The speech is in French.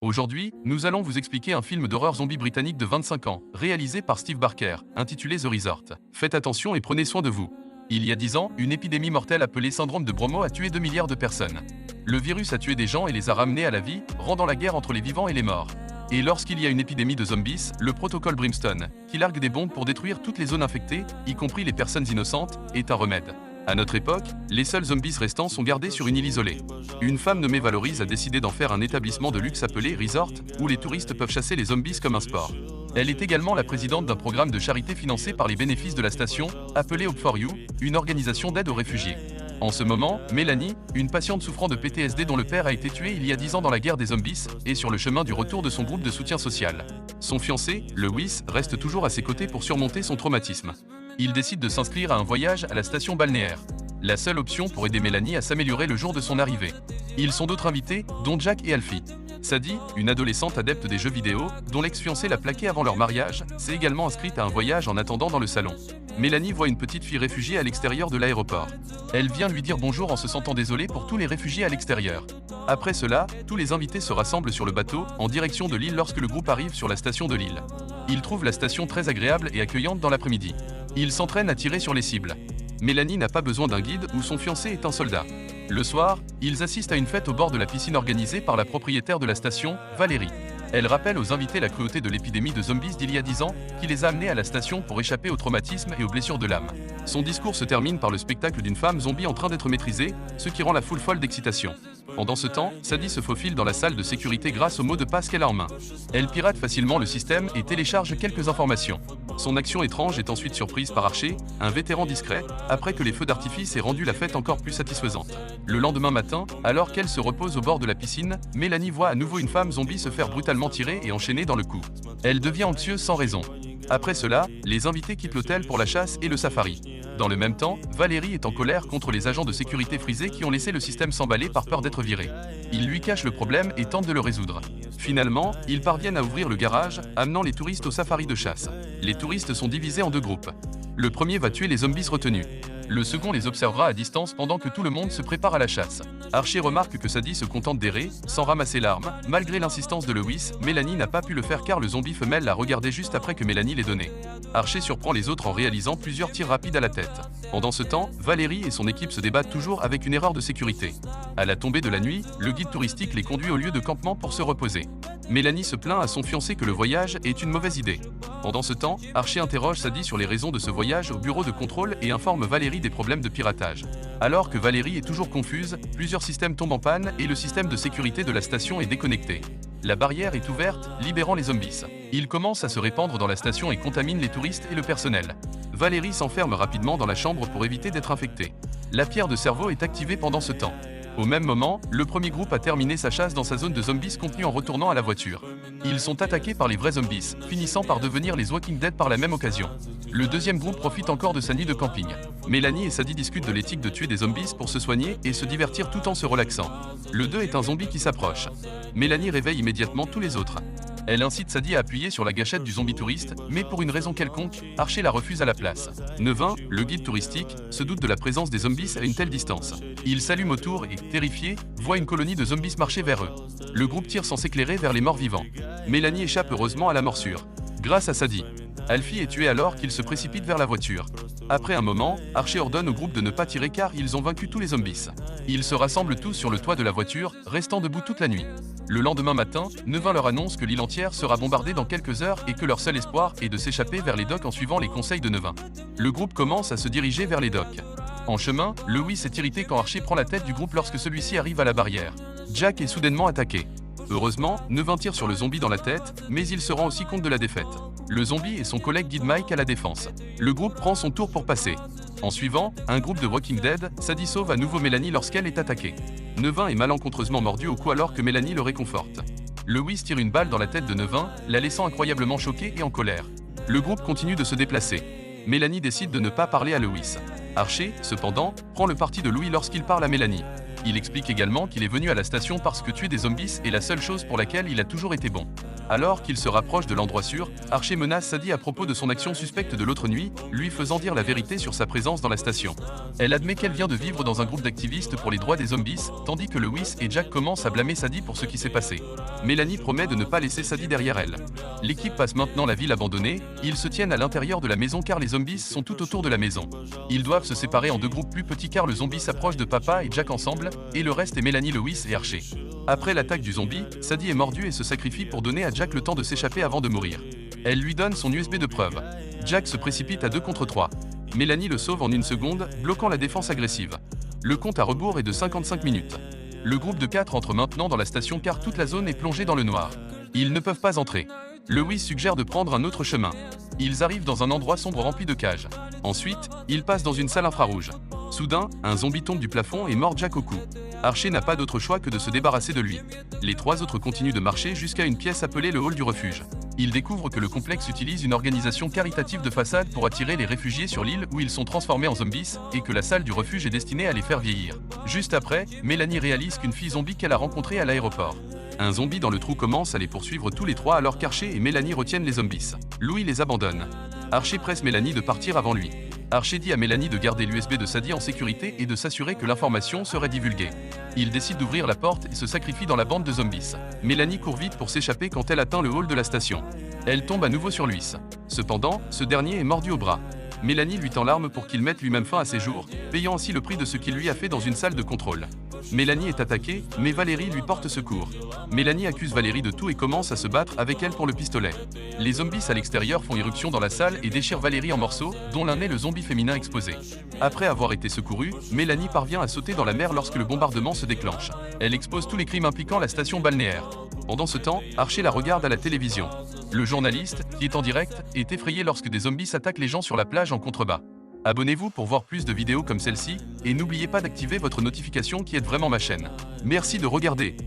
Aujourd'hui, nous allons vous expliquer un film d'horreur zombie britannique de 25 ans, réalisé par Steve Barker, intitulé The Resort. Faites attention et prenez soin de vous. Il y a 10 ans, une épidémie mortelle appelée syndrome de Bromo a tué 2 milliards de personnes. Le virus a tué des gens et les a ramenés à la vie, rendant la guerre entre les vivants et les morts. Et lorsqu'il y a une épidémie de zombies, le protocole Brimstone, qui largue des bombes pour détruire toutes les zones infectées, y compris les personnes innocentes, est un remède. À notre époque, les seuls zombies restants sont gardés sur une île isolée. Une femme nommée Valorise a décidé d'en faire un établissement de luxe appelé Resort, où les touristes peuvent chasser les zombies comme un sport. Elle est également la présidente d'un programme de charité financé par les bénéfices de la station, appelé Hope for You, une organisation d'aide aux réfugiés. En ce moment, Mélanie, une patiente souffrant de PTSD dont le père a été tué il y a 10 ans dans la guerre des zombies, est sur le chemin du retour de son groupe de soutien social. Son fiancé, Lewis, reste toujours à ses côtés pour surmonter son traumatisme. Il décide de s'inscrire à un voyage à la station balnéaire. La seule option pour aider Mélanie à s'améliorer le jour de son arrivée. Ils sont d'autres invités, dont Jack et Alfie. Sadie, une adolescente adepte des jeux vidéo, dont l'ex-fiancé l'a plaqué avant leur mariage, s'est également inscrite à un voyage en attendant dans le salon. Mélanie voit une petite fille réfugiée à l'extérieur de l'aéroport. Elle vient lui dire bonjour en se sentant désolée pour tous les réfugiés à l'extérieur. Après cela, tous les invités se rassemblent sur le bateau, en direction de l'île lorsque le groupe arrive sur la station de l'île. Ils trouvent la station très agréable et accueillante dans l'après-midi. Ils s'entraînent à tirer sur les cibles. Mélanie n'a pas besoin d'un guide où son fiancé est un soldat. Le soir, ils assistent à une fête au bord de la piscine organisée par la propriétaire de la station, Valérie. Elle rappelle aux invités la cruauté de l'épidémie de zombies d'il y a 10 ans, qui les a amenés à la station pour échapper au traumatisme et aux blessures de l'âme. Son discours se termine par le spectacle d'une femme zombie en train d'être maîtrisée, ce qui rend la foule folle d'excitation. Pendant ce temps, Sadie se faufile dans la salle de sécurité grâce au mot de passe qu'elle a en main. Elle pirate facilement le système et télécharge quelques informations. Son action étrange est ensuite surprise par Archer, un vétéran discret, après que les feux d'artifice aient rendu la fête encore plus satisfaisante. Le lendemain matin, alors qu'elle se repose au bord de la piscine, Mélanie voit à nouveau une femme zombie se faire brutalement tirer et enchaîner dans le cou. Elle devient anxieuse sans raison. Après cela, les invités quittent l'hôtel pour la chasse et le safari. Dans le même temps, Valérie est en colère contre les agents de sécurité frisés qui ont laissé le système s'emballer par peur d'être virés. Ils lui cachent le problème et tentent de le résoudre. Finalement, ils parviennent à ouvrir le garage, amenant les touristes au safari de chasse. Les touristes sont divisés en deux groupes. Le premier va tuer les zombies retenus. Le second les observera à distance pendant que tout le monde se prépare à la chasse. Archer remarque que Sadie se contente d'errer, sans ramasser l'arme. Malgré l'insistance de Lewis, Mélanie n'a pas pu le faire car le zombie femelle l'a regardé juste après que Mélanie l'ait donné. Archer surprend les autres en réalisant plusieurs tirs rapides à la tête. Pendant ce temps, Valérie et son équipe se débattent toujours avec une erreur de sécurité. À la tombée de la nuit, le guide touristique les conduit au lieu de campement pour se reposer. Mélanie se plaint à son fiancé que le voyage est une mauvaise idée. Pendant ce temps, Archer interroge Sadie sur les raisons de ce voyage au bureau de contrôle et informe Valérie des problèmes de piratage. Alors que Valérie est toujours confuse, plusieurs systèmes tombent en panne et le système de sécurité de la station est déconnecté. La barrière est ouverte, libérant les zombies. Ils commencent à se répandre dans la station et contaminent les touristes et le personnel. Valérie s'enferme rapidement dans la chambre pour éviter d'être infectée. La pierre de cerveau est activée pendant ce temps. Au même moment, le premier groupe a terminé sa chasse dans sa zone de zombies contenue en retournant à la voiture. Ils sont attaqués par les vrais zombies, finissant par devenir les Walking Dead par la même occasion. Le deuxième groupe profite encore de sa nuit de camping. Mélanie et Sadie discutent de l'éthique de tuer des zombies pour se soigner et se divertir tout en se relaxant. Le 2 est un zombie qui s'approche. Mélanie réveille immédiatement tous les autres. Elle incite Sadie à appuyer sur la gâchette du zombie touriste, mais pour une raison quelconque, Archer la refuse à la place. Nevin, le guide touristique, se doute de la présence des zombies à une telle distance. Il s'allume autour et, terrifié, voit une colonie de zombies marcher vers eux. Le groupe tire sans s'éclairer vers les morts vivants. Mélanie échappe heureusement à la morsure. Grâce à Sadie. Alfie est tué alors qu'il se précipite vers la voiture. Après un moment, Archer ordonne au groupe de ne pas tirer car ils ont vaincu tous les zombies. Ils se rassemblent tous sur le toit de la voiture, restant debout toute la nuit. Le lendemain matin, Nevin leur annonce que l'île entière sera bombardée dans quelques heures et que leur seul espoir est de s'échapper vers les docks en suivant les conseils de Nevin. Le groupe commence à se diriger vers les docks. En chemin, Lewis est irrité quand Archer prend la tête du groupe lorsque celui-ci arrive à la barrière. Jack est soudainement attaqué. Heureusement, Nevin tire sur le zombie dans la tête, mais il se rend aussi compte de la défaite. Le zombie et son collègue guident Mike à la défense. Le groupe prend son tour pour passer. En suivant, un groupe de Walking Dead, Sadie sauve à nouveau Mélanie lorsqu'elle est attaquée. Nevin est malencontreusement mordu au cou alors que Mélanie le réconforte. Lewis tire une balle dans la tête de Nevin, la laissant incroyablement choquée et en colère. Le groupe continue de se déplacer. Mélanie décide de ne pas parler à Lewis. Archer, cependant, prend le parti de Louis lorsqu'il parle à Mélanie. Il explique également qu'il est venu à la station parce que tuer des zombies est la seule chose pour laquelle il a toujours été bon. Alors qu'il se rapproche de l'endroit sûr, Archer menace Sadie à propos de son action suspecte de l'autre nuit, lui faisant dire la vérité sur sa présence dans la station. Elle admet qu'elle vient de vivre dans un groupe d'activistes pour les droits des zombies, tandis que Lewis et Jack commencent à blâmer Sadie pour ce qui s'est passé. Mélanie promet de ne pas laisser Sadie derrière elle. L'équipe passe maintenant la ville abandonnée, ils se tiennent à l'intérieur de la maison car les zombies sont tout autour de la maison. Ils doivent se séparer en deux groupes plus petits car le zombie s'approche de Papa et Jack ensemble, et le reste est Mélanie, Lewis et Archer. Après l'attaque du zombie, Sadie est mordue et se sacrifie pour donner à Jack le temps de s'échapper avant de mourir. Elle lui donne son USB de preuve. Jack se précipite à 2 contre 3. Mélanie le sauve en une seconde, bloquant la défense agressive. Le compte à rebours est de 55 minutes. Le groupe de 4 entre maintenant dans la station car toute la zone est plongée dans le noir. Ils ne peuvent pas entrer. Lewis suggère de prendre un autre chemin. Ils arrivent dans un endroit sombre rempli de cages. Ensuite, ils passent dans une salle infrarouge. Soudain, un zombie tombe du plafond et mord Jack au cou. Archer n'a pas d'autre choix que de se débarrasser de lui. Les 3 autres continuent de marcher jusqu'à une pièce appelée le hall du refuge. Ils découvrent que le complexe utilise une organisation caritative de façade pour attirer les réfugiés sur l'île où ils sont transformés en zombies et que la salle du refuge est destinée à les faire vieillir. Juste après, Mélanie réalise qu'une fille zombie qu'elle a rencontrée à l'aéroport. Un zombie dans le trou commence à les poursuivre tous les 3 alors qu'Archer et Mélanie retiennent les zombies. Louis les abandonne. Archer presse Mélanie de partir avant lui. Archer dit à Mélanie de garder l'USB de Sadie en sécurité et de s'assurer que l'information serait divulguée. Il décide d'ouvrir la porte et se sacrifie dans la bande de zombies. Mélanie court vite pour s'échapper quand elle atteint le hall de la station. Elle tombe à nouveau sur Lewis. Cependant, ce dernier est mordu au bras. Mélanie lui tend l'arme pour qu'il mette lui-même fin à ses jours, payant ainsi le prix de ce qu'il lui a fait dans une salle de contrôle. Mélanie est attaquée, mais Valérie lui porte secours. Mélanie accuse Valérie de tout et commence à se battre avec elle pour le pistolet. Les zombies à l'extérieur font irruption dans la salle et déchirent Valérie en morceaux, dont l'un est le zombie féminin exposé. Après avoir été secourue, Mélanie parvient à sauter dans la mer lorsque le bombardement se déclenche. Elle expose tous les crimes impliquant la station balnéaire. Pendant ce temps, Archer la regarde à la télévision. Le journaliste, qui est en direct, est effrayé lorsque des zombies attaquent les gens sur la plage en contrebas. Abonnez-vous pour voir plus de vidéos comme celle-ci, et n'oubliez pas d'activer votre notification qui aide vraiment ma chaîne. Merci de regarder.